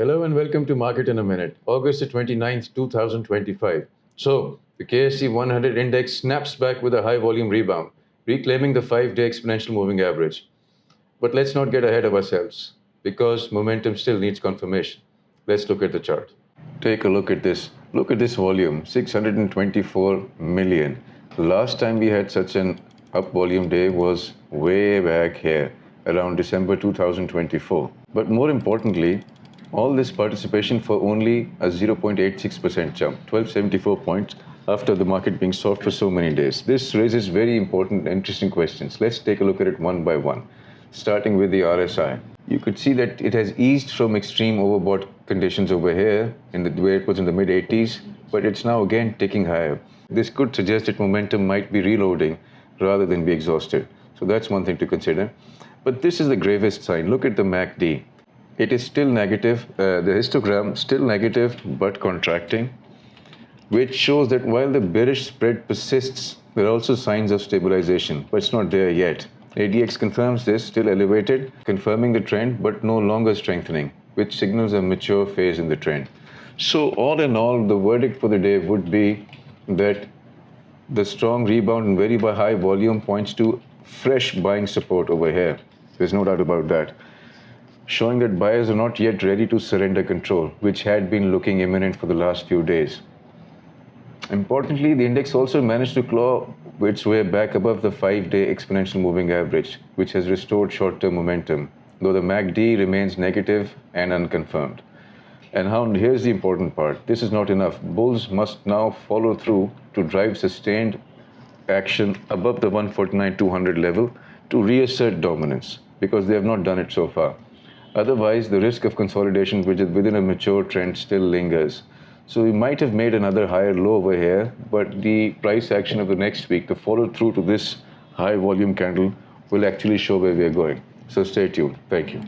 Hello and welcome to Market in a Minute, August the 29th, 2025. So, the KSE-100 index snaps back with a high volume rebound, reclaiming the 5-day exponential moving average. But let's not get ahead of ourselves, because momentum still needs confirmation. Let's look at the chart. Take a look at this. Look at this volume, 624 million. The last time we had such an up volume day was way back here, around December 2024. But more importantly, all this participation for only a 0.86% jump, 1274 points after the market being soft for so many days. This raises very important, interesting questions. Let's take a look at it one by one, starting with the RSI. You could see that it has eased from extreme overbought conditions over here, where it was in the mid-80s, but it's now again ticking higher. This could suggest that momentum might be reloading rather than be exhausted. So that's one thing to consider. But this is the gravest sign. Look at the MACD. It is still negative, the histogram still negative but contracting, which shows that while the bearish spread persists, there are also signs of stabilization, but it's not there yet. ADX confirms this, still elevated, confirming the trend but no longer strengthening, which signals a mature phase in the trend. So all in all, the verdict for the day would be that the strong rebound and very high volume points to fresh buying support over here. There's no doubt about that, showing that buyers are not yet ready to surrender control, which had been looking imminent for the last few days. Importantly, the index also managed to claw its way back above the 5-day exponential moving average, which has restored short-term momentum, though the MACD remains negative and unconfirmed. And here's the important part. This is not enough. Bulls must now follow through to drive sustained action above the 149-200 level to reassert dominance, because they have not done it so far. Otherwise, the risk of consolidation within a mature trend still lingers. So we might have made another higher low over here, but the price action of the next week, the follow through to this high volume candle, will actually show where we are going. So stay tuned. Thank you.